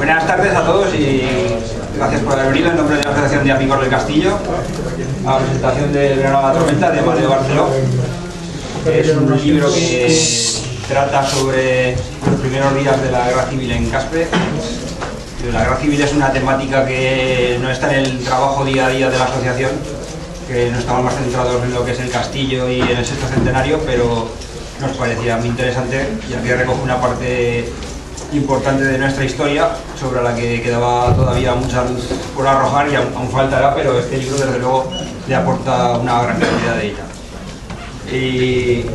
Buenas tardes a todos y gracias por haber venido en nombre de la Asociación de Amigos del Castillo a la presentación de Verano a la Tormenta de Amadeo Barceló. Es un libro que trata sobre los primeros días de la Guerra Civil en Caspe. La Guerra Civil es una temática que no está en el trabajo día a día de la asociación, que no estamos más centrados en lo que es el castillo y en el sexto centenario, pero nos parecía muy interesante, ya que recoge una parte importante de nuestra historia sobre la que quedaba todavía mucha luz por arrojar y aún faltará, pero este libro desde luego le aporta una gran cantidad de ella. Y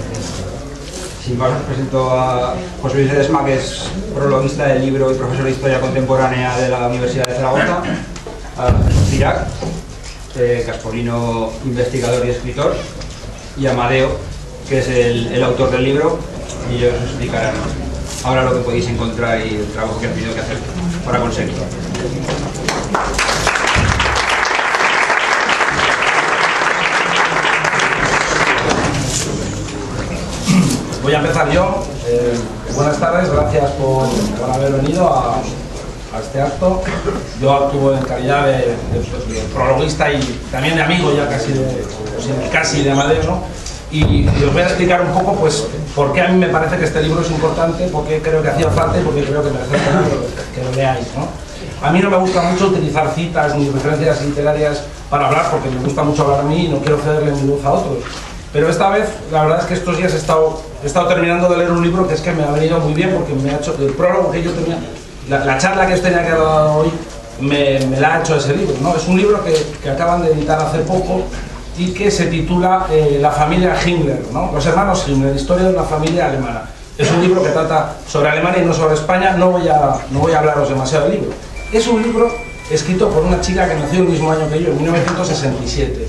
sin más, os presento a José Luis Ledesma, que es prologuista del libro y profesor de Historia Contemporánea de la Universidad de Zaragoza, a Jesús Cirac, caspolino investigador y escritor, y a Amadeo, que es el autor del libro, y ellos os explicarán ahora lo que podéis encontrar y el trabajo que han tenido que hacer para conseguirlo. Voy a empezar yo. Buenas tardes, gracias por haber venido a este acto. Yo actúo en calidad de prologuista y también de amigo ya casi de Amadeo, ¿no? Y os voy a explicar un poco pues por qué a mí me parece que este libro es importante, por qué creo que hacía falta y por qué creo que merece que lo leáis, ¿no? A mí no me gusta mucho utilizar citas ni referencias literarias para hablar, porque me gusta mucho hablar a mí y no quiero cederle mi voz a otros. Pero esta vez, la verdad es que estos días he estado terminando de leer un libro que es que me ha venido muy bien, porque me ha hecho el prólogo que yo tenía, la charla que os tenía que haber dado hoy, me la ha hecho ese libro, ¿no? Es un libro que acaban de editar hace poco y que se titula La familia Himmler, ¿no? Los hermanos Himmler, historia de una familia alemana. Es un libro que trata sobre Alemania y no sobre España. No voy a hablaros demasiado del libro. Es un libro escrito por una chica que nació el mismo año que yo, en 1967.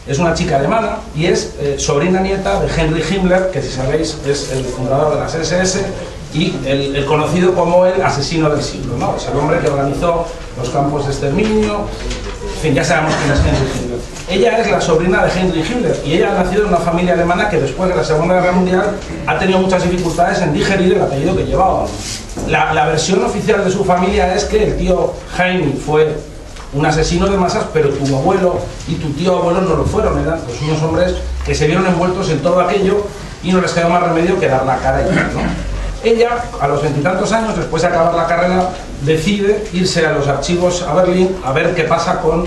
Es una chica alemana y es sobrina nieta de Heinrich Himmler, que si sabéis es el fundador de las SS y el conocido como el asesino del siglo, ¿no? Es el hombre que organizó los campos de exterminio. En fin, ya sabemos quién es Heinrich Himmler. Ella es la sobrina de Heinrich Himmler y ella ha nacido en una familia alemana que después de la Segunda Guerra Mundial ha tenido muchas dificultades en digerir el apellido que llevaba. La versión oficial de su familia es que el tío Heinrich fue un asesino de masas, pero tu abuelo y tu tío abuelo no lo fueron, eran pues unos hombres que se vieron envueltos en todo aquello y no les quedó más remedio que dar la cara y tal, ¿no? Ella, a los 20 y tantos años, después de acabar la carrera, decide irse a los archivos a Berlín a ver qué pasa con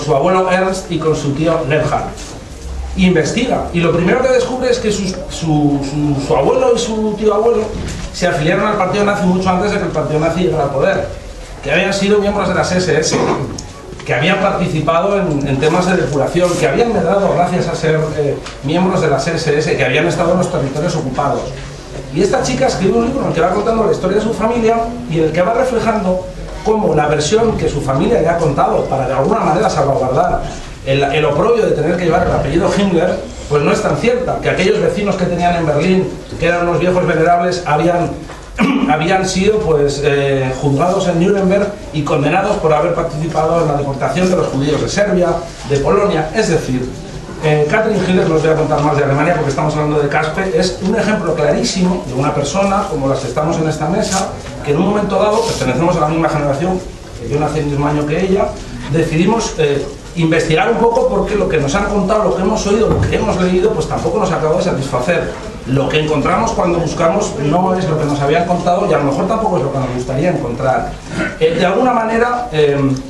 su abuelo Ernst y con su tío Lebhardt. Investiga, y lo primero que descubre es que su abuelo y su tío abuelo se afiliaron al partido nazi mucho antes de que el partido nazi llegara al poder, que habían sido miembros de las SS, que habían participado en temas de depuración, que habían medrado gracias a ser miembros de las SS, que habían estado en los territorios ocupados. Y esta chica escribe un libro en el que va contando la historia de su familia y en el que va reflejando cómo la versión que su familia le ha contado para de alguna manera salvaguardar el oprobio de tener que llevar el apellido Himmler, pues no es tan cierta, que aquellos vecinos que tenían en Berlín, que eran unos viejos venerables, habían sido pues juzgados en Nuremberg y condenados por haber participado en la deportación de los judíos de Serbia, de Polonia. Es decir, Catherine Himmler, no os voy a contar más de Alemania porque estamos hablando de Caspe, es un ejemplo clarísimo de una persona como las que estamos en esta mesa, que en un momento dado, pertenecemos a la misma generación, que yo nací el mismo año que ella, decidimos investigar un poco porque lo que nos han contado, lo que hemos oído, lo que hemos leído, pues tampoco nos acabó de satisfacer. Lo que encontramos cuando buscamos no es lo que nos habían contado y a lo mejor tampoco es lo que nos gustaría encontrar. De alguna manera,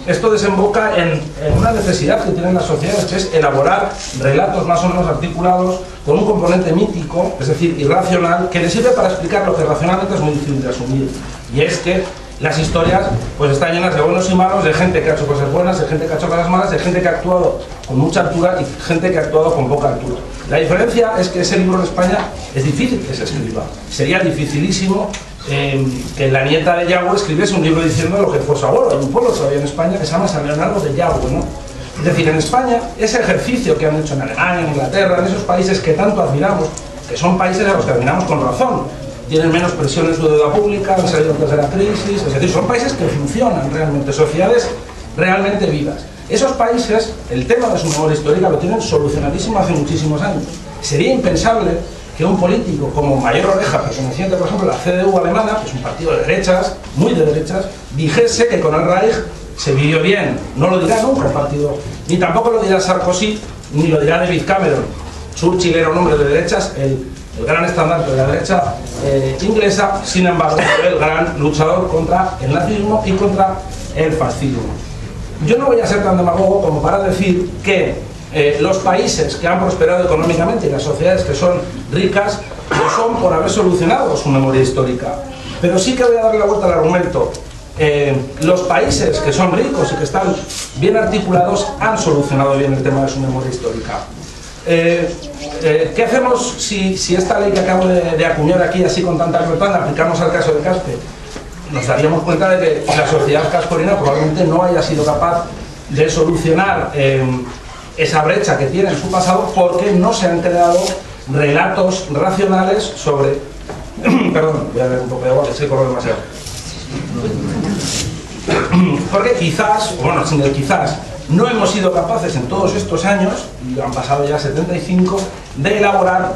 esto desemboca en una necesidad que tienen las sociedades, que es elaborar relatos más o menos articulados con un componente mítico, es decir, irracional, que les sirve para explicar lo que racionalmente es muy difícil de asumir. Y es que las historias pues están llenas de buenos y malos, de gente que ha hecho cosas buenas, de gente que ha hecho cosas malas, de gente que ha actuado con mucha altura y gente que ha actuado con poca altura. La diferencia es que ese libro en España es difícil que se escriba. Sería dificilísimo que la nieta de Yagüe escribiese un libro diciendo lo que fue su abuelo. Hay un pueblo todavía en España que se llama San Leonardo de Yagüe, ¿no? Es decir, en España, ese ejercicio que han hecho en Alemania, en Inglaterra, en esos países que tanto admiramos, que son países a los que admiramos con razón, tienen menos presión en su deuda pública, han salido antes de la crisis, es decir, son países que funcionan realmente, sociedades realmente vivas. Esos países, el tema de su memoria histórica lo tienen solucionadísimo hace muchísimos años. Sería impensable que un político como Mayor Oreja, perteneciente por ejemplo a la CDU alemana, que es un partido de derechas, muy de derechas, dijese que con el Reich se vivió bien. No lo dirá nunca el partido, ni tampoco lo dirá Sarkozy, ni lo dirá David Cameron. Churchill era un hombre de derechas, el gran estandarte de la derecha inglesa, sin embargo, fue el gran luchador contra el nazismo y contra el fascismo. Yo no voy a ser tan demagogo como para decir que los países que han prosperado económicamente y las sociedades que son ricas lo son por haber solucionado su memoria histórica. Pero sí que voy a darle la vuelta al argumento. Los países que son ricos y que están bien articulados han solucionado bien el tema de su memoria histórica. ¿Qué hacemos si esta ley que acabo de acuñar aquí así con tanta libertad la aplicamos al caso de Caspe? Nos daríamos cuenta de que la sociedad caspolina probablemente no haya sido capaz de solucionar esa brecha que tiene en su pasado porque no se han creado relatos racionales sobre... Perdón, voy a ver un poco de agua, que se corre demasiado. Porque quizás, bueno, sin el quizás, no hemos sido capaces en todos estos años, y han pasado ya 75, de elaborar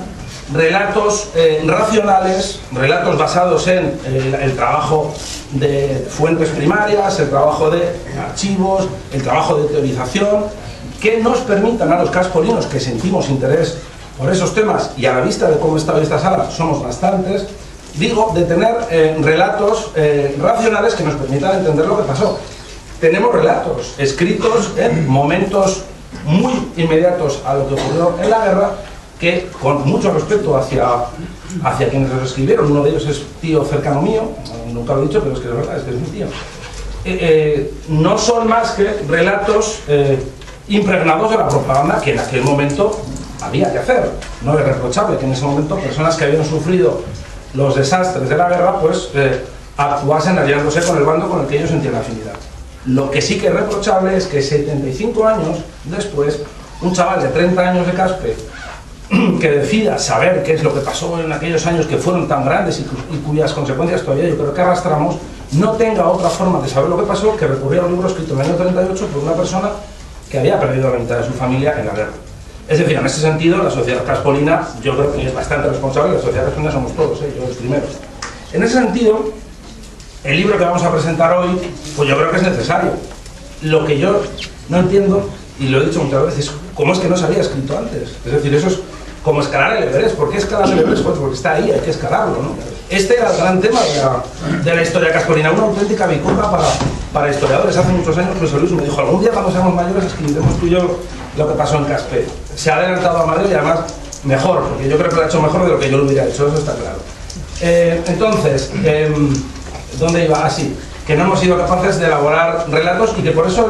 relatos racionales, relatos basados en el trabajo de fuentes primarias, el trabajo de archivos, el trabajo de teorización, que nos permitan a los caspolinos que sentimos interés por esos temas, y a la vista de cómo está hoy esta sala, somos bastantes, digo, de tener relatos racionales que nos permitan entender lo que pasó. Tenemos relatos escritos en momentos muy inmediatos a lo que ocurrió en la guerra, que con mucho respeto hacia quienes los escribieron, uno de ellos es tío cercano mío, nunca lo he dicho, pero es que es verdad, es que es mi tío, no son más que relatos impregnados de la propaganda que en aquel momento había que hacer. No es reprochable que en ese momento personas que habían sufrido los desastres de la guerra pues actuasen aliándose con el bando con el que ellos sentían afinidad. Lo que sí que es reprochable es que 75 años después, un chaval de 30 años de Caspe que decida saber qué es lo que pasó en aquellos años que fueron tan grandes y cuyas consecuencias todavía yo creo que arrastramos, no tenga otra forma de saber lo que pasó que recurrir a un libro escrito en el año 38 por una persona que había perdido la mitad de su familia en la guerra. Es decir, en ese sentido, la sociedad caspolina yo creo que es bastante responsable, la sociedad caspolina somos todos, yo los primeros. En ese sentido, el libro que vamos a presentar hoy, pues yo creo que es necesario. Lo que yo no entiendo, y lo he dicho muchas veces, ¿cómo es que no se había escrito antes? Es decir, eso es como escalar el Everest. ¿Por qué escalar el Everest? Pues porque está ahí, hay que escalarlo, ¿no? Este era el gran tema de la historia caspolina, una auténtica bicoca para historiadores. Hace muchos años José Luis me dijo, algún día cuando seamos mayores escribiremos tú y yo lo que pasó en Caspe. Se ha adelantado a Amadeo y además mejor, porque yo creo que lo ha hecho mejor de lo que yo lo hubiera hecho, eso está claro. Entonces, ¿dónde iba? Así, que no hemos sido capaces de elaborar relatos y que por eso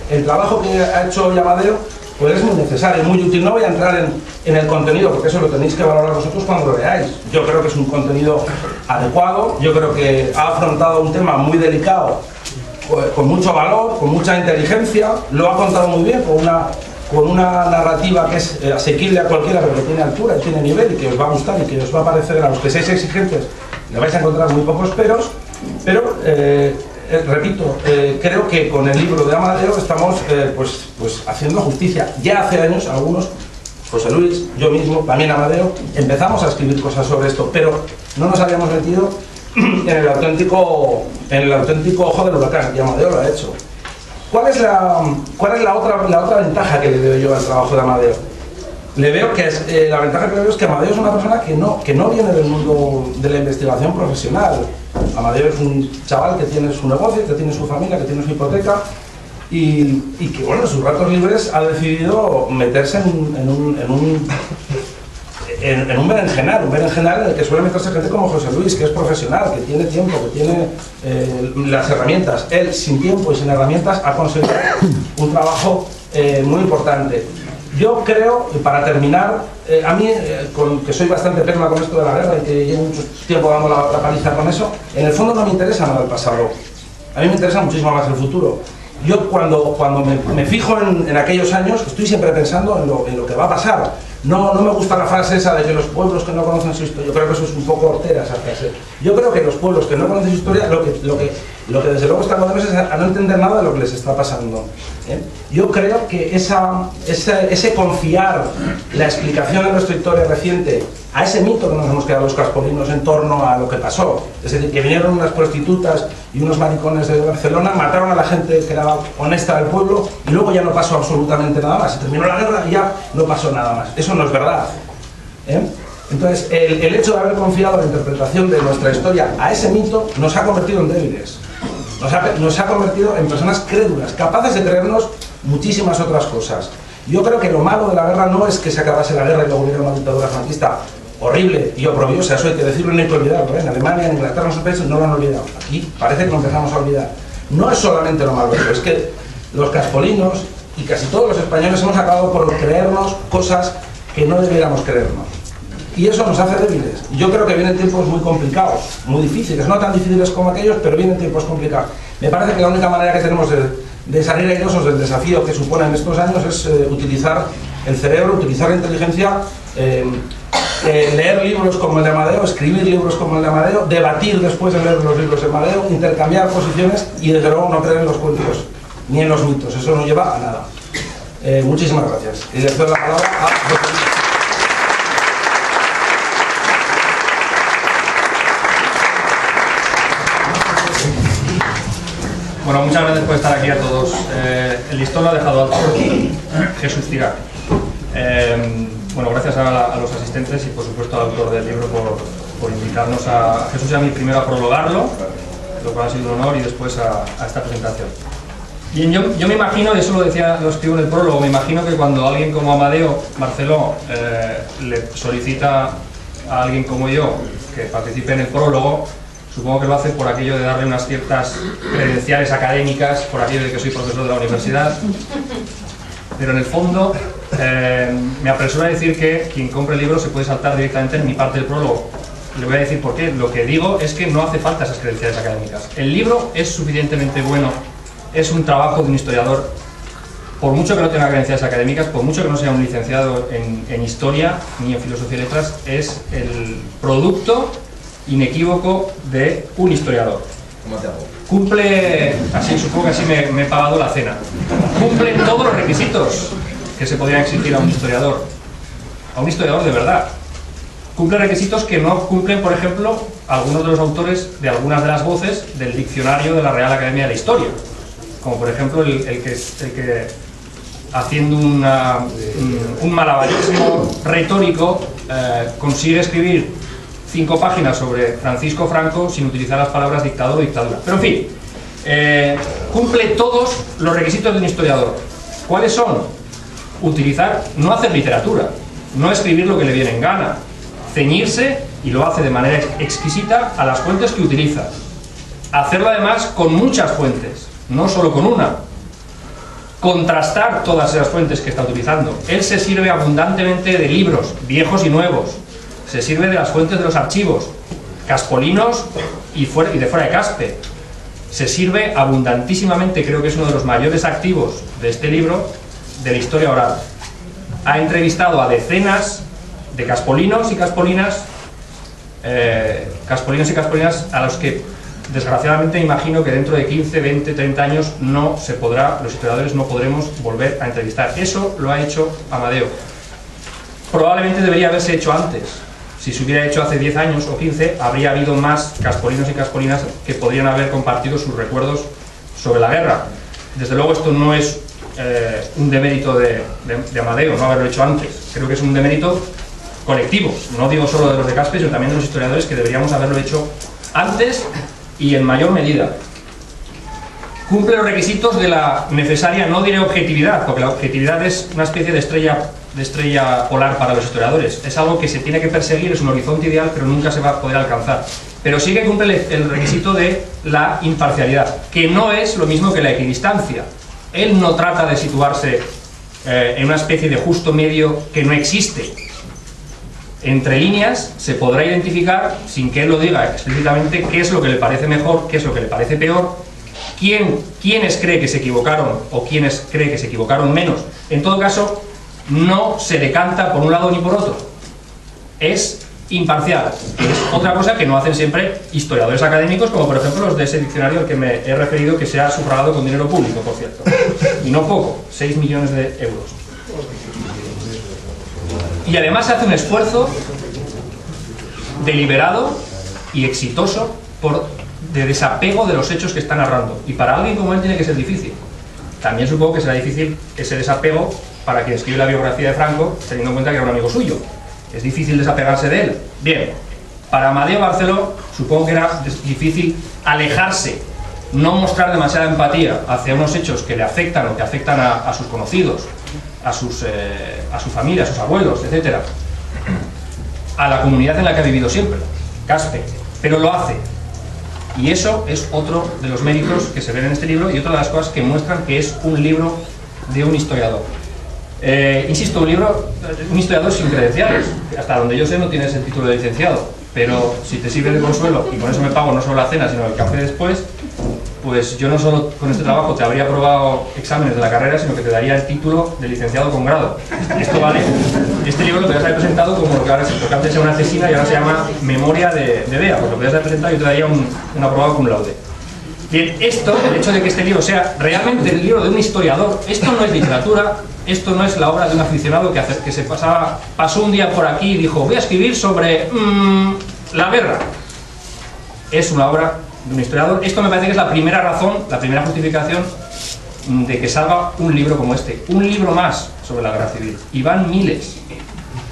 el trabajo que ha hecho hoy Amadeo pues es muy necesario, muy útil. No voy a entrar en el contenido, porque eso lo tenéis que valorar vosotros cuando lo veáis. Yo creo que es un contenido adecuado, yo creo que ha afrontado un tema muy delicado, con mucho valor, con mucha inteligencia, lo ha contado muy bien, con una narrativa que es asequible a cualquiera, pero que tiene altura y tiene nivel y que os va a gustar y que os va a parecer, a los que seáis exigentes, le vais a encontrar muy pocos peros, pero repito, creo que con el libro de Amadeo estamos pues haciendo justicia. Ya hace años algunos, José Luis, yo mismo, también Amadeo, empezamos a escribir cosas sobre esto, pero no nos habíamos metido en el auténtico ojo del huracán, y Amadeo lo ha hecho. ¿Cuál es la otra ventaja que le veo yo al trabajo de Amadeo? Le veo que la ventaja que le veo es que Amadeo es una persona que no viene del mundo de la investigación profesional. Amadeo es un chaval que tiene su negocio, que tiene su familia, que tiene su hipoteca y que, bueno, en sus ratos libres ha decidido meterse en un berenjenal en el que suele meterse gente como José Luis, que es profesional, que tiene tiempo, que tiene las herramientas. Él, sin tiempo y sin herramientas, ha conseguido un trabajo muy importante. Yo creo, para terminar, a mí, que soy bastante perma con esto de la guerra y que llevo mucho tiempo dando la paliza con eso, en el fondo no me interesa nada el pasado. A mí me interesa muchísimo más el futuro. Yo cuando me fijo en aquellos años, estoy siempre pensando en lo que va a pasar. No me gusta la frase esa de que los pueblos que no conocen su historia, yo creo que eso es un poco hortera esa frase. Yo creo que los pueblos que no conocen su historia, lo que Lo que desde luego están condenados es a no entender nada de lo que les está pasando. Yo creo que ese confiar la explicación de nuestra historia reciente a ese mito que nos hemos quedado los caspolinos en torno a lo que pasó, es decir, que vinieron unas prostitutas y unos maricones de Barcelona, mataron a la gente que era honesta del pueblo y luego ya no pasó absolutamente nada más, se terminó la guerra y ya no pasó nada más. Eso no es verdad. Entonces, el hecho de haber confiado la interpretación de nuestra historia a ese mito nos ha convertido en débiles. Nos ha convertido en personas crédulas, capaces de creernos muchísimas otras cosas. Yo creo que lo malo de la guerra no es que se acabase la guerra y luego hubiera una dictadura franquista horrible y oprobiosa, eso hay que decirlo y no hay que olvidarlo. En Alemania, en Inglaterra, en esos países no lo han olvidado. Aquí parece que lo empezamos a olvidar. No es solamente lo malo, es que los caspolinos y casi todos los españoles hemos acabado por creernos cosas que no debiéramos creernos. Y eso nos hace débiles. Yo creo que vienen tiempos muy complicados, muy difíciles, no tan difíciles como aquellos, pero vienen tiempos complicados. Me parece que la única manera que tenemos de salir airosos del desafío que suponen estos años es utilizar el cerebro, utilizar la inteligencia, leer libros como el de Amadeo, escribir libros como el de Amadeo, debatir después de leer los libros de Amadeo, intercambiar posiciones y desde luego no creer en los cuentos ni en los mitos. Eso no lleva a nada. Muchísimas gracias. Y les doy la palabra a... Bueno, muchas gracias por estar aquí a todos. El listón lo ha dejado alto Jesús Tira. Bueno, gracias a los asistentes y por supuesto al autor del libro por invitarnos a Jesús y a mí primero a prologarlo, lo cual ha sido un honor, y después a esta presentación. Bien, yo me imagino, y eso lo escribo en el prólogo, me imagino que cuando alguien como Amadeo Barceló le solicita a alguien como yo que participe en el prólogo, supongo que lo hace por aquello de darle unas ciertas credenciales académicas, por aquello de que soy profesor de la universidad. Pero en el fondo, me apresuro a decir que quien compre el libro se puede saltar directamente en mi parte del prólogo. Le voy a decir por qué. Lo que digo es que no hace falta esas credenciales académicas. El libro es suficientemente bueno, es un trabajo de un historiador, por mucho que no tenga credenciales académicas, por mucho que no sea un licenciado en historia ni en filosofía y letras, es el producto inequívoco de un historiador. Cumple, así supongo que así me he pagado la cena, cumple todos los requisitos que se podrían exigir a un historiador de verdad. Cumple requisitos que no cumplen, por ejemplo, algunos de los autores de algunas de las voces del diccionario de la Real Academia de la Historia, como por ejemplo el que haciendo un malabarismo retórico consigue escribir 5 páginas sobre Francisco Franco sin utilizar las palabras dictador o dictadura. Pero en fin, cumple todos los requisitos de un historiador. ¿Cuáles son? No hacer literatura, no escribir lo que le viene en gana, ceñirse, y lo hace de manera exquisita, a las fuentes que utiliza. Hacerlo además con muchas fuentes, no solo con una. Contrastar todas esas fuentes que está utilizando. Él se sirve abundantemente de libros, viejos y nuevos. Se sirve de las fuentes de los archivos, caspolinos y de fuera de Caspe. Se sirve abundantísimamente, creo que es uno de los mayores activos de este libro, de la historia oral. Ha entrevistado a decenas de caspolinos y caspolinas, a los que desgraciadamente imagino que dentro de 15, 20, 30 años los historiadores no podremos volver a entrevistar. Eso lo ha hecho Amadeo. Probablemente debería haberse hecho antes. Si se hubiera hecho hace 10 años o 15, habría habido más caspolinos y caspolinas que podrían haber compartido sus recuerdos sobre la guerra. Desde luego esto no es un demérito de Amadeo, no haberlo hecho antes. Creo que es un demérito colectivo, no digo solo de los de Caspe, sino también de los historiadores, que deberíamos haberlo hecho antes y en mayor medida. Cumple los requisitos de la necesaria, no diré objetividad, porque la objetividad es una especie de estrella polar para los historiadores. Es algo que se tiene que perseguir, es un horizonte ideal, pero nunca se va a poder alcanzar. Pero sí que cumple el requisito de la imparcialidad, que no es lo mismo que la equidistancia. Él no trata de situarse en una especie de justo medio que no existe. Entre líneas se podrá identificar, sin que él lo diga explícitamente, qué es lo que le parece mejor, qué es lo que le parece peor, quiénes cree que se equivocaron o quiénes cree que se equivocaron menos. En todo caso, no se decanta por un lado ni por otro. Es imparcial, que es otra cosa que no hacen siempre historiadores académicos, como por ejemplo los de ese diccionario al que me he referido, que se ha sufragado con dinero público, por cierto, y no poco, 6 millones de euros. Y además hace un esfuerzo deliberado y exitoso de desapego de los hechos que está narrando, y para alguien como él tiene que ser difícil. También supongo que será difícil ese desapego para quien escribe la biografía de Franco, teniendo en cuenta que era un amigo suyo. Es difícil desapegarse de él. Bien, para Amadeo Barceló supongo que era difícil alejarse, no mostrar demasiada empatía hacia unos hechos que le afectan o que afectan a sus conocidos, a su familia, a sus abuelos, etc. A la comunidad en la que ha vivido siempre, Caspe, pero lo hace. Y eso es otro de los méritos que se ven en este libro y otra de las cosas que muestran que es un libro de un historiador. Insisto, un historiador sin credenciales, hasta donde yo sé no tienes el título de licenciado, pero si te sirve de consuelo, y con eso me pago no solo la cena sino el café después, pues yo no solo con este trabajo te habría aprobado exámenes de la carrera, sino que te daría el título de licenciado con grado. Esto vale. Este libro lo podrías haber presentado como lo que antes era una tesina y ahora se llama Memoria de DEA, pues lo podrías haber presentado y yo te daría un aprobado cum laude. Bien, esto, el hecho de que este libro sea realmente el libro de un historiador, esto no es literatura, esto no es la obra de un aficionado que se pasó un día por aquí y dijo voy a escribir sobre la guerra. Es una obra de un historiador. Esto me parece que es la primera razón, la primera justificación de que salga un libro como este. Un libro más sobre la guerra civil. Y van miles.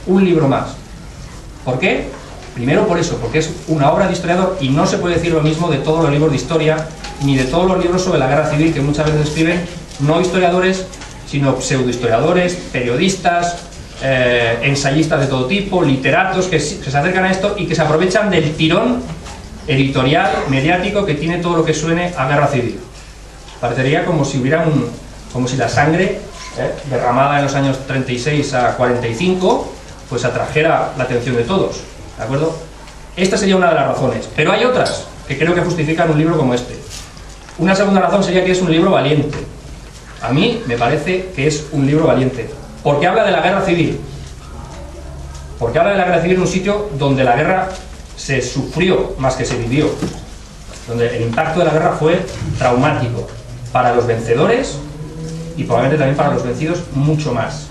Un libro más. ¿Por qué? Primero por eso, porque es una obra de historiador y no se puede decir lo mismo de todos los libros de historia ni de todos los libros sobre la guerra civil que muchas veces escriben no historiadores, sino pseudohistoriadores, periodistas, ensayistas de todo tipo, literatos que se acercan a esto y que se aprovechan del tirón editorial, mediático que tiene todo lo que suene a guerra civil. Parecería como si hubiera como si la sangre derramada en los años 36 a 45 pues atrajera la atención de todos, ¿de acuerdo? Esta sería una de las razones, pero hay otras que creo que justifican un libro como este. Una segunda razón sería que es un libro valiente. A mí me parece que es un libro valiente, porque habla de la guerra civil, porque habla de la guerra civil en un sitio donde la guerra se sufrió más que se vivió, donde el impacto de la guerra fue traumático para los vencedores y probablemente también para los vencidos mucho más.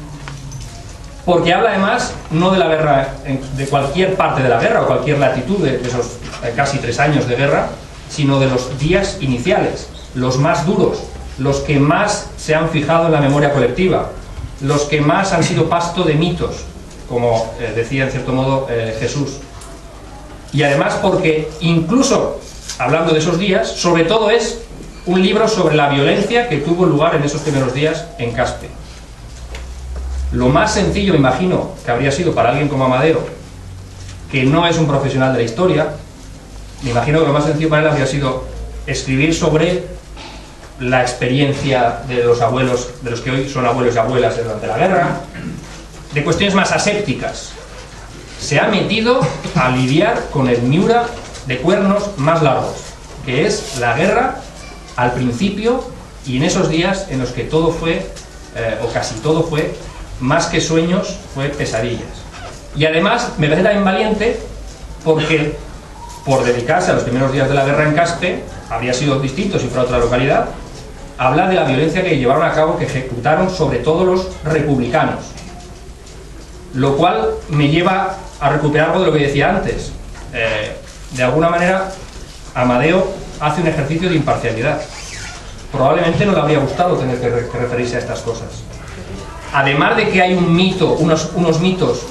Porque habla además no de la guerra, de cualquier parte de la guerra o cualquier latitud de esos casi 3 años de guerra, sino de los días iniciales, los más duros, los que más se han fijado en la memoria colectiva, los que más han sido pasto de mitos, como decía en cierto modo Jesús. Y además porque incluso hablando de esos días, sobre todo es un libro sobre la violencia que tuvo lugar en esos primeros días en Caspe. Lo más sencillo, imagino, que habría sido para alguien como Amadeo, que no es un profesional de la historia, me imagino que lo más sencillo para él habría sido escribir sobre la experiencia de los abuelos, de los que hoy son abuelos y abuelas durante la guerra, de cuestiones más asépticas. Se ha metido a lidiar con el Miura de cuernos más largos, que es la guerra al principio y en esos días en los que todo fue, o casi todo fue, más que sueños, fue pesadillas. Y además me parece también valiente porque por dedicarse a los primeros días de la guerra en Caspe, habría sido distinto si fuera otra localidad, habla de la violencia que llevaron a cabo, que ejecutaron sobre todo los republicanos. Lo cual me lleva a recuperar algo de lo que decía antes. De alguna manera, Amadeo hace un ejercicio de imparcialidad. Probablemente no le habría gustado tener que referirse a estas cosas. Además de que hay un mito, unos mitos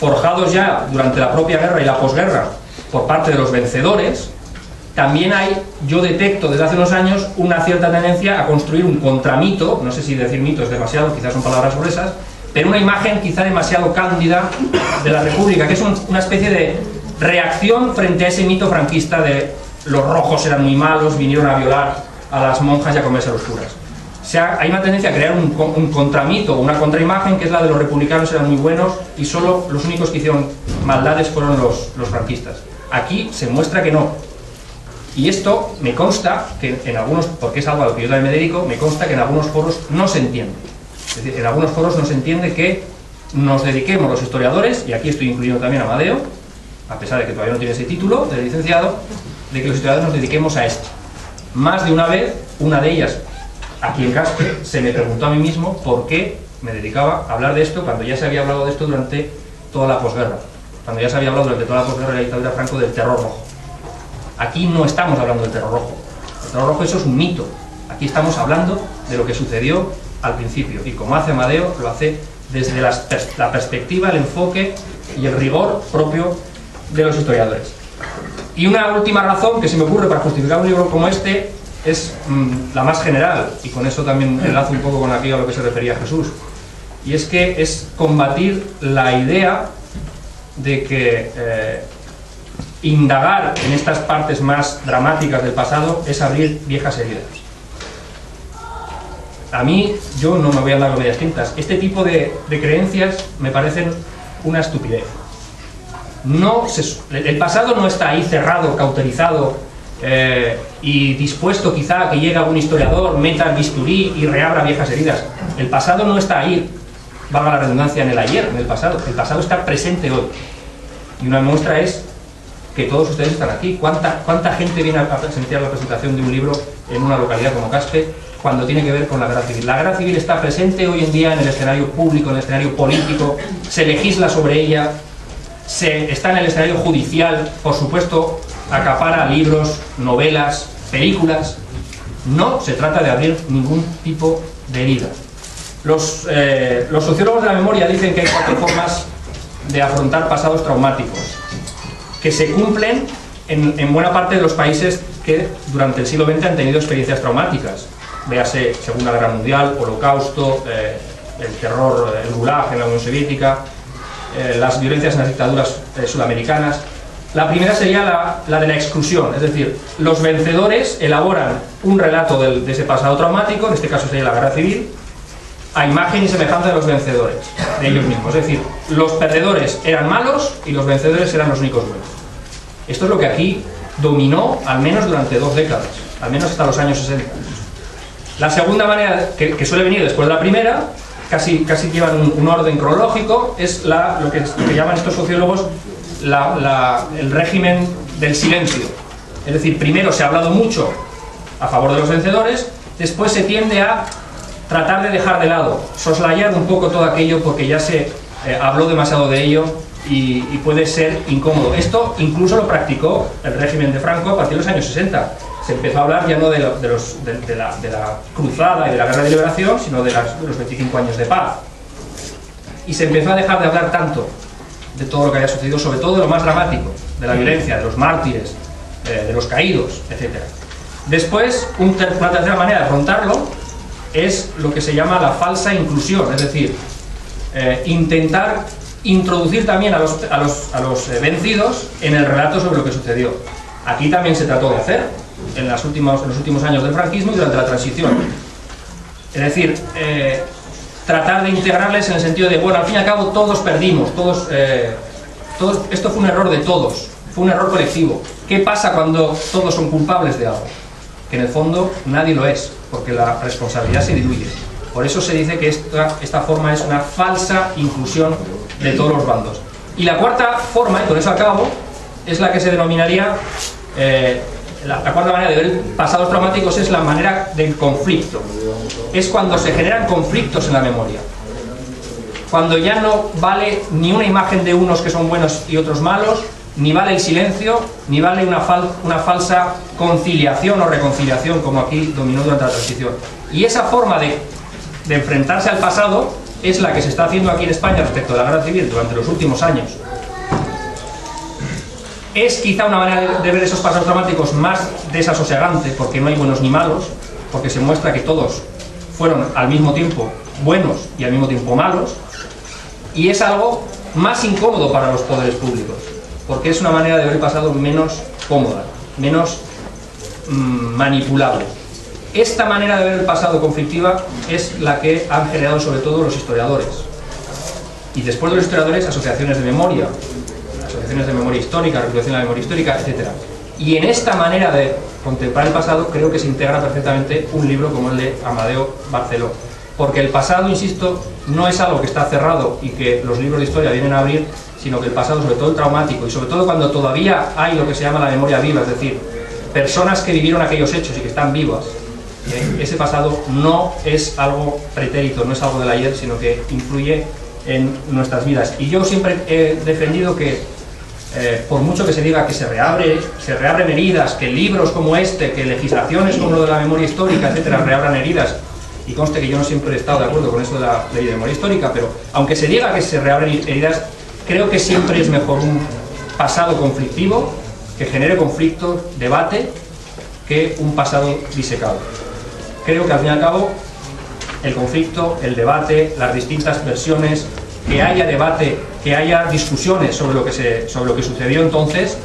forjados ya durante la propia guerra y la posguerra por parte de los vencedores, también hay, yo detecto desde hace unos años, una cierta tendencia a construir un contramito, no sé si decir mito es demasiado, quizás son palabras gruesas, pero una imagen quizá demasiado cándida de la República, que es una especie de reacción frente a ese mito franquista de los rojos eran muy malos, vinieron a violar a las monjas y a comerse a los curas. O sea, hay una tendencia a crear un contramito, una contraimagen, que es la de los republicanos eran muy buenos y solo los únicos que hicieron maldades fueron los franquistas. Aquí se muestra que no. Y esto me consta que en algunos, porque es algo a lo que yo también me dedico, me consta que en algunos foros no se entiende. Es decir, en algunos foros no se entiende que nos dediquemos los historiadores, y aquí estoy incluyendo también a Amadeo, a pesar de que todavía no tiene ese título de licenciado, de que los historiadores nos dediquemos a esto. Más de una vez, una de ellas, aquí en Caspe, se me preguntó a mí mismo por qué me dedicaba a hablar de esto cuando ya se había hablado de esto durante toda la posguerra, cuando ya se había hablado durante toda la posguerra de la dictadura de Franco del terror rojo. Aquí no estamos hablando del terror rojo. El terror rojo, eso es un mito. Aquí estamos hablando de lo que sucedió al principio, y como hace Amadeo, lo hace desde la perspectiva, el enfoque y el rigor propio de los historiadores. Y una última razón que se me ocurre para justificar un libro como este es la más general, y con eso también enlazo un poco con aquello a lo que se refería Jesús, y es que es combatir la idea de que indagar en estas partes más dramáticas del pasado es abrir viejas heridas. A mí, yo no me voy a andar con medias tintas. Este tipo de creencias me parecen una estupidez. El pasado no está ahí cerrado, cauterizado y dispuesto quizá a que llegue algún historiador, meta el bisturí y reabra viejas heridas. El pasado no está ahí, valga la redundancia, en el ayer, en el pasado. El pasado está presente hoy. Y una muestra es que todos ustedes están aquí. ¿Cuánta gente viene a presenciar la presentación de un libro en una localidad como Caspe cuando tiene que ver con la guerra civil? La guerra civil está presente hoy en día en el escenario público, en el escenario político, se legisla sobre ella, está en el escenario judicial, por supuesto, acapara libros, novelas, películas. No se trata de abrir ningún tipo de herida. Los sociólogos de la memoria dicen que hay 4 formas de afrontar pasados traumáticos, que se cumplen en buena parte de los países que durante el siglo XX han tenido experiencias traumáticas. Véase Segunda Guerra Mundial, Holocausto, el terror, el Gulag en la Unión Soviética, las violencias en las dictaduras sudamericanas. La primera sería la de la exclusión, es decir, los vencedores elaboran un relato de ese pasado traumático, en este caso sería la guerra civil, a imagen y semejanza de los vencedores, de ellos mismos. Es decir, los perdedores eran malos y los vencedores eran los únicos buenos. Esto es lo que aquí dominó, al menos durante 2 décadas, al menos hasta los años 60. La segunda manera, que suele venir después de la primera, casi llevan un orden cronológico, es lo que llaman estos sociólogos el régimen del silencio. Es decir, primero se ha hablado mucho a favor de los vencedores, después se tiende a tratar de dejar de lado, soslayar un poco todo aquello porque ya se habló demasiado de ello y puede ser incómodo. Esto incluso lo practicó el régimen de Franco a partir de los años 60. Se empezó a hablar ya no de la cruzada y de la guerra de liberación, sino de los 25 años de paz. Y se empezó a dejar de hablar tanto de todo lo que había sucedido, sobre todo de lo más dramático, de la violencia, de los mártires, de los caídos, etc. Después, una tercera manera de afrontarlo es lo que se llama la falsa inclusión, es decir, intentar introducir también a los vencidos en el relato sobre lo que sucedió. Aquí también se trató de hacer en los últimos años del franquismo y durante la transición. Es decir, tratar de integrarles en el sentido de, bueno, al fin y al cabo todos perdimos, esto fue un error de todos, fue un error colectivo. ¿Qué pasa cuando todos son culpables de algo? Que en el fondo nadie lo es, porque la responsabilidad se diluye. Por eso se dice que esta forma es una falsa inclusión de todos los bandos. Y la cuarta forma, y con eso acabo, es la que se denominaría, la cuarta manera de ver pasados traumáticos es la manera del conflicto. Es cuando se generan conflictos en la memoria. Cuando ya no vale ni una imagen de unos que son buenos y otros malos, ni vale el silencio, ni vale una falsa conciliación o reconciliación como aquí dominó durante la transición. Y esa forma de enfrentarse al pasado es la que se está haciendo aquí en España respecto a la guerra civil durante los últimos años. Es quizá una manera de ver esos pasados traumáticos más desasosegante, porque no hay buenos ni malos, porque se muestra que todos fueron al mismo tiempo buenos y al mismo tiempo malos, y es algo más incómodo para los poderes públicos, porque es una manera de ver el pasado menos cómoda, menos manipulable. Esta manera de ver el pasado conflictiva es la que han generado sobre todo los historiadores, y después de los historiadores, asociaciones de memoria histórica, recuperación de la memoria histórica, etc. Y en esta manera de contemplar el pasado creo que se integra perfectamente un libro como el de Amadeo Barceló. porque el pasado, insisto, no es algo que está cerrado y que los libros de historia vienen a abrir, sino que el pasado, sobre todo el traumático, y sobre todo cuando todavía hay lo que se llama la memoria viva, es decir, personas que vivieron aquellos hechos y que están vivas, ese pasado no es algo pretérito, no es algo del ayer, sino que influye en nuestras vidas. Y yo siempre he defendido que, por mucho que se diga que se reabren heridas, que libros como este, que legislaciones como lo de la memoria histórica, etcétera, reabran heridas, y conste que yo no siempre he estado de acuerdo con eso de la ley de memoria histórica, pero aunque se diga que se reabren heridas, creo que siempre es mejor un pasado conflictivo, que genere conflictos, debate, que un pasado disecado. Creo que al fin y al cabo el conflicto, el debate, las distintas versiones, que haya debate, que haya discusiones sobre lo que sucedió entonces,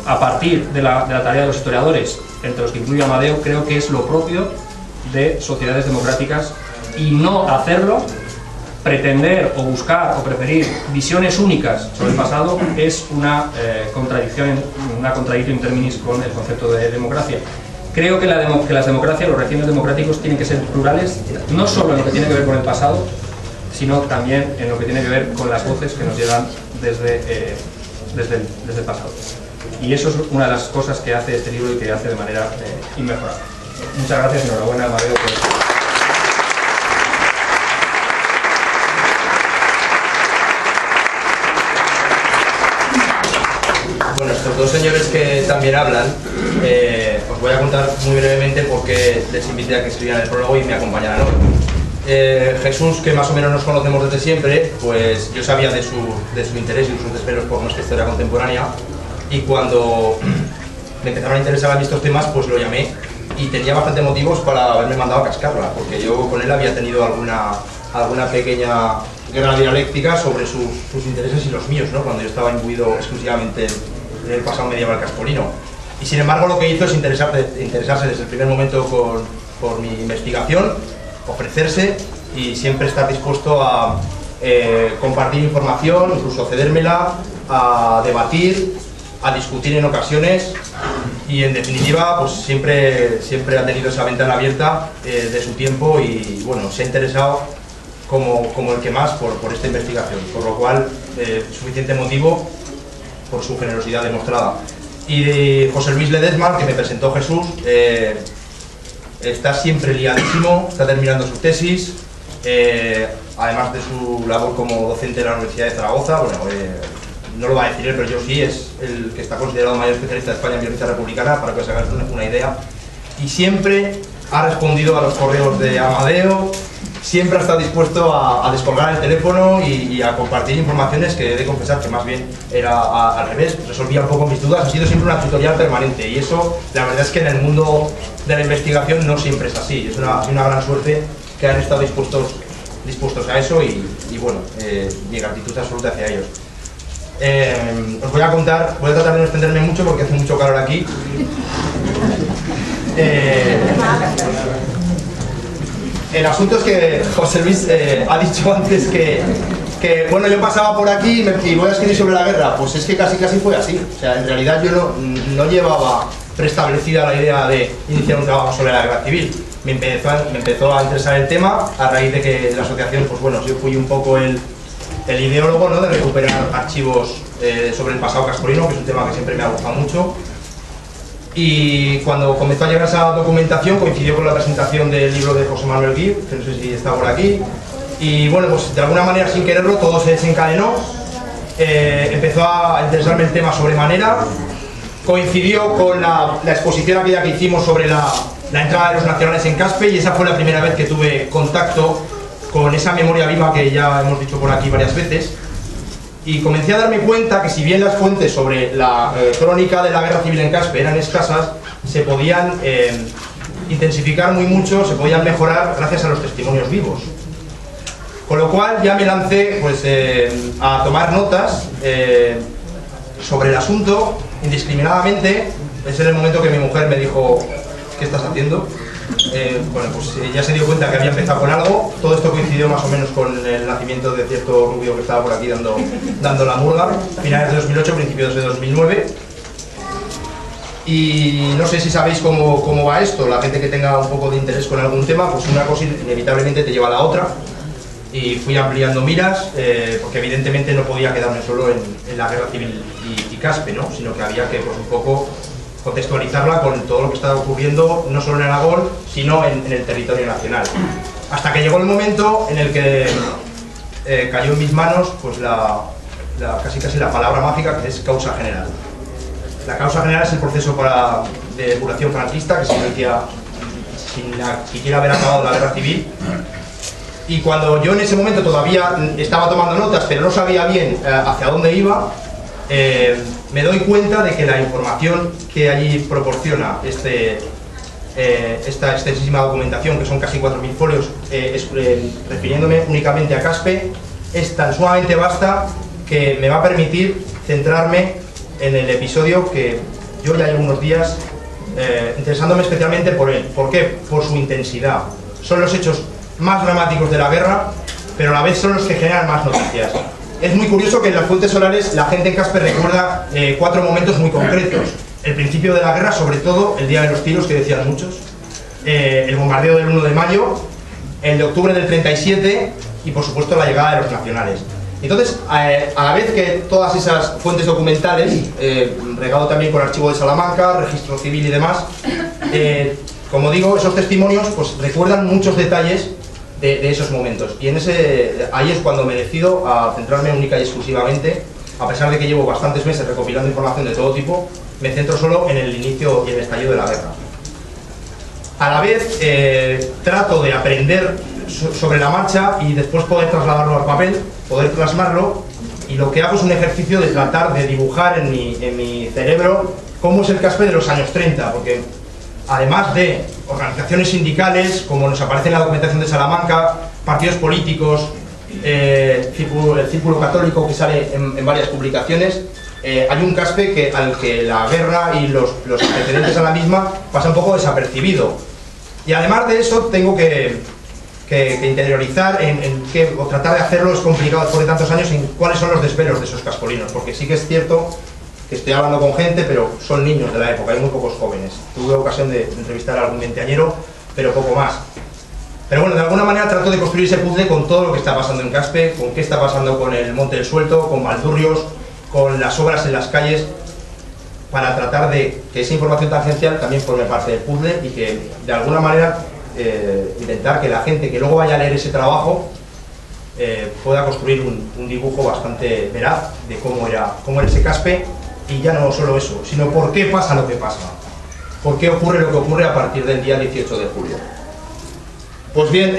a partir de la tarea de los historiadores, entre los que incluye Amadeo, creo que es lo propio de sociedades democráticas, y no hacerlo, pretender o buscar o preferir visiones únicas sobre el pasado, es una contradicción in terminis con el concepto de democracia. Creo que las democracias, los regímenes democráticos tienen que ser plurales, no solo en lo que tiene que ver con el pasado, sino también en lo que tiene que ver con las voces que nos llegan desde el pasado. Y eso es una de las cosas que hace este libro y que hace de manera inmejorable. Muchas gracias y enhorabuena, Amadeo. Bueno, estos dos señores que también hablan, os voy a contar muy brevemente por qué les invité a que escribieran el prólogo y me acompañaran hoy. Jesús, que más o menos nos conocemos desde siempre, pues yo sabía de su interés y de sus desvelos por nuestra historia contemporánea, y cuando me empezaron a interesar a mí estos temas, pues lo llamé, y tenía bastante motivos para haberme mandado a cascarla, porque yo con él había tenido alguna pequeña guerra dialéctica sobre sus intereses y los míos, ¿no? Cuando yo estaba imbuido exclusivamente en el pasado medieval caspolino. Y sin embargo lo que hizo es interesarse desde el primer momento por mi investigación, ofrecerse y siempre estar dispuesto a compartir información, incluso cedérmela, a debatir, a discutir en ocasiones, y en definitiva pues siempre ha tenido esa ventana abierta de su tiempo, y bueno, se ha interesado como el que más por esta investigación, por lo cual suficiente motivo por su generosidad demostrada. Y José Luis Ledesma, que me presentó Jesús, está siempre liadísimo, está terminando su tesis, además de su labor como docente de la Universidad de Zaragoza. Bueno, no lo va a decir él, pero yo sí, es el que está considerado mayor especialista de España en violencia republicana, para que os hagáis una idea, y siempre ha respondido a los correos de Amadeo, siempre ha estado dispuesto a descolgar el teléfono y a compartir informaciones que he de confesar que más bien era al revés, resolvía un poco mis dudas. Ha sido siempre una tutorial permanente, y eso la verdad es que en el mundo de la investigación no siempre es así. Es una gran suerte que han estado dispuestos a eso, y bueno, mi gratitud absoluta hacia ellos. Os voy a contar, voy a tratar de no extenderme mucho porque hace mucho calor aquí. El asunto es que José Luis ha dicho antes que bueno, yo pasaba por aquí y voy a escribir sobre la guerra. Pues es que casi fue así. O sea, en realidad yo no llevaba preestablecida la idea de iniciar un trabajo sobre la guerra civil. Me empezó a interesar el tema a raíz de que la asociación, pues bueno, yo fui un poco el ideólogo, ¿no?, de recuperar archivos sobre el pasado caspolino, que es un tema que siempre me ha gustado mucho. Y cuando comenzó a llegar esa documentación coincidió con la presentación del libro de José Manuel Guiu, que no sé si está por aquí, y bueno, pues de alguna manera sin quererlo todo se desencadenó. Empezó a interesarme el tema sobremanera, coincidió con la exposición aquella que hicimos sobre la entrada de los nacionales en Caspe, y esa fue la primera vez que tuve contacto con esa memoria viva que ya hemos dicho por aquí varias veces. Y comencé a darme cuenta que si bien las fuentes sobre la crónica de la guerra civil en Caspe eran escasas, se podían intensificar muy mucho, se podían mejorar gracias a los testimonios vivos. Con lo cual ya me lancé pues, a tomar notas sobre el asunto indiscriminadamente. Ese era el momento que mi mujer me dijo: ¿qué estás haciendo? Bueno, pues ya se dio cuenta que había empezado con algo. Todo esto coincidió más o menos con el nacimiento de cierto rubio que estaba por aquí dando la murga, finales de 2008, principios de 2009. Y no sé si sabéis cómo va esto, la gente que tenga un poco de interés con algún tema, pues una cosa inevitablemente te lleva a la otra. Y fui ampliando miras, porque evidentemente no podía quedarme solo en la guerra civil y Caspe, ¿no? Sino que había que pues, un poco contextualizarla con todo lo que estaba ocurriendo, no solo en Aragón, sino en el territorio nacional. Hasta que llegó el momento en el que cayó en mis manos pues, casi la palabra mágica, que es causa general. La causa general es el proceso de depuración franquista que se inicia sin siquiera haber acabado la guerra civil. Y cuando yo en ese momento todavía estaba tomando notas, pero no sabía bien hacia dónde iba, me doy cuenta de que la información que allí proporciona esta extensísima documentación, que son casi 4.000 folios, refiriéndome únicamente a Caspe, es tan sumamente vasta que me va a permitir centrarme en el episodio que yo ya llevo unos días interesándome especialmente por él. ¿Por qué? Por su intensidad. Son los hechos más dramáticos de la guerra, pero a la vez son los que generan más noticias. Es muy curioso que en las fuentes orales la gente en Caspe recuerda 4 momentos muy concretos. El principio de la guerra, sobre todo el día de los tiros, que decían muchos, el bombardeo del 1 de mayo, el de octubre del 37 y por supuesto la llegada de los nacionales. Entonces, a la vez que todas esas fuentes documentales, regado también con archivo de Salamanca, registro civil y demás, como digo, esos testimonios pues, recuerdan muchos detalles de esos momentos. Y ahí es cuando me decido a centrarme única y exclusivamente, a pesar de que llevo bastantes meses recopilando información de todo tipo, me centro solo en el inicio y el estallido de la guerra. A la vez, trato de aprender sobre la marcha y después poder trasladarlo al papel, poder plasmarlo, y lo que hago es un ejercicio de tratar de dibujar en mi cerebro cómo es el Caspe de los años 30, porque además de organizaciones sindicales, como nos aparece en la documentación de Salamanca, partidos políticos, el Círculo Católico que sale en varias publicaciones, hay un Caspe al que la guerra y los antecedentes a la misma pasa un poco desapercibido. Y además de eso tengo que interiorizar o tratar de hacerlo, es complicado después de tantos años, en cuáles son los desvelos de esos caspolinos, porque sí que es cierto que estoy hablando con gente, pero son niños de la época, hay muy pocos jóvenes. Tuve ocasión de entrevistar a algún veinteañero, pero poco más. Pero bueno, de alguna manera trato de construir ese puzzle con todo lo que está pasando en Caspe, con qué está pasando con el Monte del Suelto, con Valdurrios, con las obras en las calles, para tratar de que esa información tangencial también forme parte del puzzle y que de alguna manera intentar que la gente que luego vaya a leer ese trabajo pueda construir un dibujo bastante veraz de cómo era ese Caspe, y ya no solo eso, sino por qué pasa lo que pasa, por qué ocurre lo que ocurre a partir del día 18 de julio. Pues bien,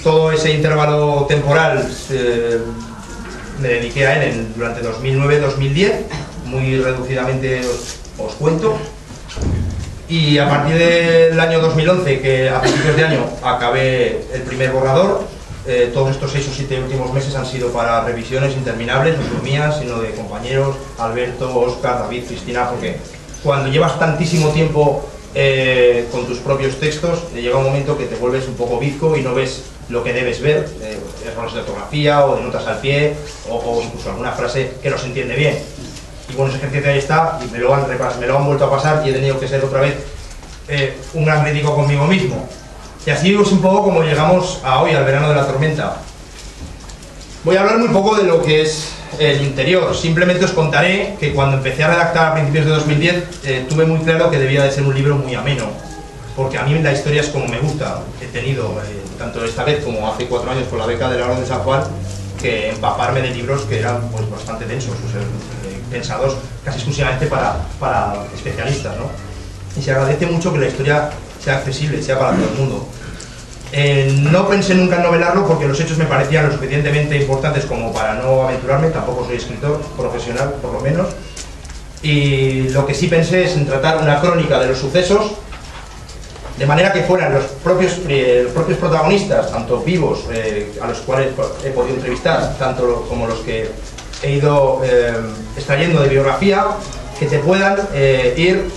todo ese intervalo temporal me dediqué a él durante 2009-2010, muy reducidamente os cuento, y a partir del año 2011, que a principios de año acabé el primer borrador, todos estos 6 o 7 últimos meses han sido para revisiones interminables, no solo mías, sino de compañeros, Alberto, Óscar, David, Cristina, porque cuando llevas tantísimo tiempo con tus propios textos, llega un momento que te vuelves un poco bizco y no ves lo que debes ver, errores de ortografía o de notas al pie, o incluso alguna frase que no se entiende bien. Y bueno, ese ejercicio ahí está, y me lo han vuelto a pasar, y he tenido que ser otra vez un gran crítico conmigo mismo. Y así es un poco como llegamos a hoy, al verano de la tormenta. Voy a hablar muy poco de lo que es el interior, simplemente os contaré que cuando empecé a redactar a principios de 2010 tuve muy claro que debía de ser un libro muy ameno, porque a mí la historia es como me gusta. He tenido, tanto esta vez como hace 4 años con la beca de la Orden de San Juan, que empaparme de libros que eran pues, bastante densos, o sea, pensados casi exclusivamente para especialistas, ¿no? Y se agradece mucho que la historia sea accesible, sea para todo el mundo. No pensé nunca en novelarlo porque los hechos me parecían lo suficientemente importantes como para no aventurarme, tampoco soy escritor profesional por lo menos, y lo que sí pensé es en tratar una crónica de los sucesos, de manera que fueran los propios protagonistas, tanto vivos, a los cuales he podido entrevistar, tanto como los que he ido extrayendo de biografía, que te puedan ir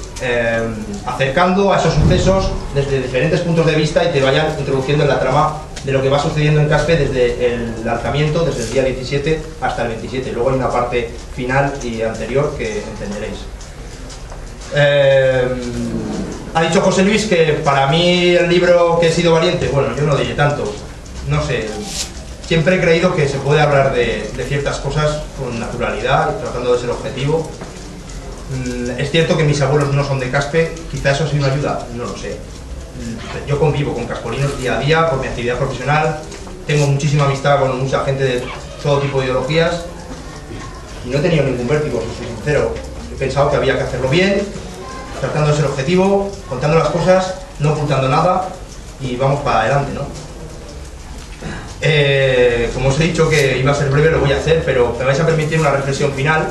acercando a esos sucesos desde diferentes puntos de vista y te vayan introduciendo en la trama de lo que va sucediendo en Caspe desde el alzamiento, desde el día 17 hasta el 27. Luego hay una parte final y anterior que entenderéis. Ha dicho José Luis que para mí el libro que he sido valiente, bueno, yo no diré tanto, no sé, siempre he creído que se puede hablar de ciertas cosas con naturalidad, tratando de ser objetivo. Es cierto que mis abuelos no son de Caspe, quizá eso sí me ayuda, no lo sé. Yo convivo con caspolinos día a día por mi actividad profesional, tengo muchísima amistad con mucha gente de todo tipo de ideologías y no he tenido ningún vértigo, si soy sincero. He pensado que había que hacerlo bien, tratando de ser objetivo, contando las cosas, no ocultando nada y vamos para adelante, ¿no? Como os he dicho que iba a ser breve, lo voy a hacer, pero me vais a permitir una reflexión final.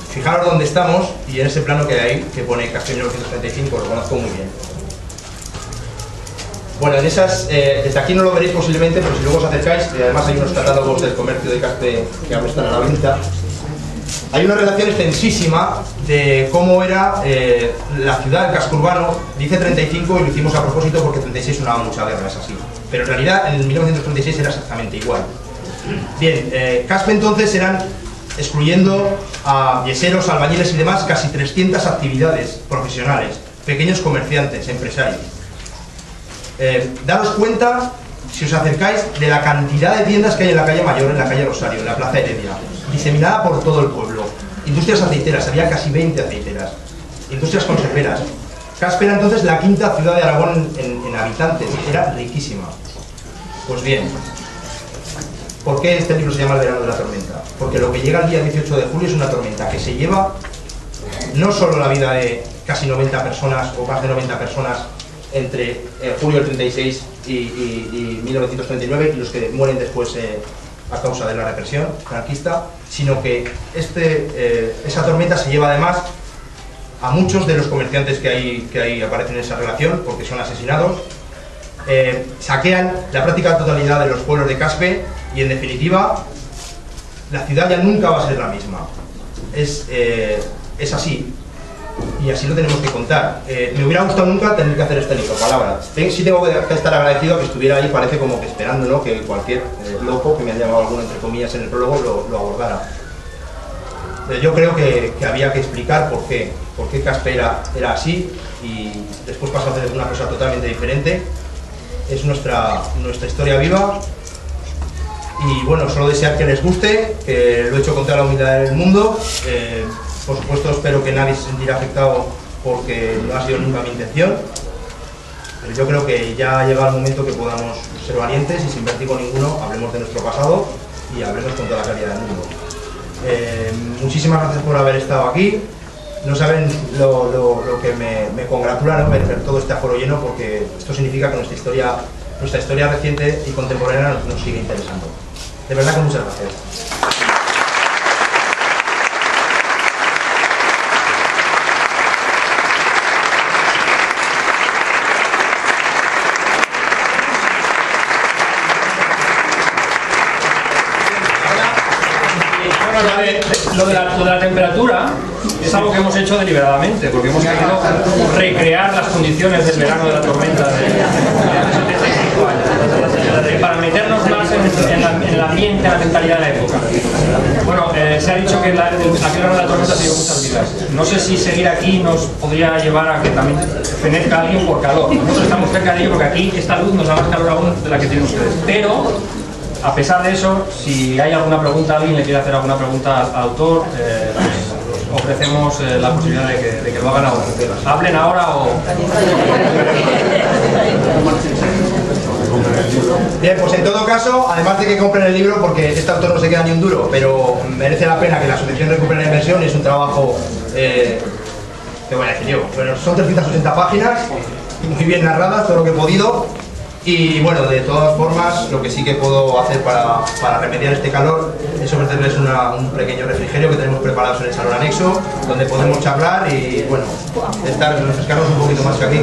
Fijaros dónde estamos y en ese plano que hay ahí, que pone Caspe 1935, lo conozco muy bien. Bueno, en esas, desde aquí no lo veréis posiblemente, pero si luego os acercáis, además hay unos catálogos del comercio de Caspe que aún están a la venta, hay una relación extensísima de cómo era la ciudad, el casco urbano. Dice 35 y lo hicimos a propósito porque 36 sonaba mucha guerra, es así. Pero en realidad en 1936 era exactamente igual. Bien, Caspe entonces eran, excluyendo a yeseros, albañiles y demás, casi 300 actividades profesionales, pequeños comerciantes, empresarios. Daros cuenta, si os acercáis, de la cantidad de tiendas que hay en la calle Mayor, en la calle Rosario, en la plaza Heredia, diseminada por todo el pueblo. Industrias aceiteras, había casi 20 aceiteras. Industrias conserveras. Caspe era entonces la quinta ciudad de Aragón en habitantes, era riquísima. Pues bien, ¿por qué este libro se llama El verano de la tormenta? Porque lo que llega el día 18 de julio es una tormenta que se lleva no solo la vida de casi 90 personas o más de 90 personas entre julio del 36 y 1939 y los que mueren después a causa de la represión franquista, sino que esa tormenta se lleva además a muchos de los comerciantes que ahí aparecen en esa relación, porque son asesinados, saquean la práctica totalidad de los pueblos de Caspe y en definitiva la ciudad ya nunca va a ser la misma. Es así. Y así lo tenemos que contar. Me hubiera gustado nunca tener que hacer este libro, palabras. Sí tengo que estar agradecido que estuviera ahí, parece como que esperando, ¿no?, que cualquier loco, que me han llamado alguno entre comillas en el prólogo, lo abordara. Yo creo que había que explicar por qué Caspe era así y después pasó a hacer una cosa totalmente diferente. Es nuestra historia viva y bueno, solo desear que les guste, que lo he hecho con toda la humildad del mundo. Por supuesto, espero que nadie se sentirá afectado porque no ha sido nunca mi intención. Pero yo creo que ya llega el momento que podamos ser valientes y sin vértigo ninguno hablemos de nuestro pasado y hablemos con toda la claridad del mundo. Muchísimas gracias por haber estado aquí. No saben lo que me congratula, ¿no?, ver todo este aforo lleno, porque esto significa que nuestra historia reciente y contemporánea nos sigue interesando. De verdad que muchas gracias. Lo de la temperatura es algo que hemos hecho deliberadamente, porque hemos querido recrear las condiciones del verano de la tormenta de 75 años, para meternos más en el ambiente, en la mentalidad de la época. Bueno, se ha dicho que aquel verano de la tormenta ha tenido muchas vidas. No sé si seguir aquí nos podría llevar a que también fenezca alguien por calor. Nosotros estamos cerca de ello porque aquí esta luz nos da más calor aún de la que tienen ustedes. Pero a pesar de eso, si hay alguna pregunta, alguien le quiere hacer alguna pregunta al autor, pues ofrecemos la posibilidad de que lo hagan ahora. Hablen ahora o... Bien, pues en todo caso, además de que compren el libro, porque este autor no se queda ni un duro, pero merece la pena que la asociación recupere la inversión, y es un trabajo que voy a decir yo. Bueno, son 360 páginas, muy bien narradas, todo lo que he podido. Y bueno, de todas formas, lo que sí que puedo hacer para remediar este calor es ofrecerles un pequeño refrigerio que tenemos preparados en el salón anexo, donde podemos charlar y bueno, refrescarnos un poquito más que aquí.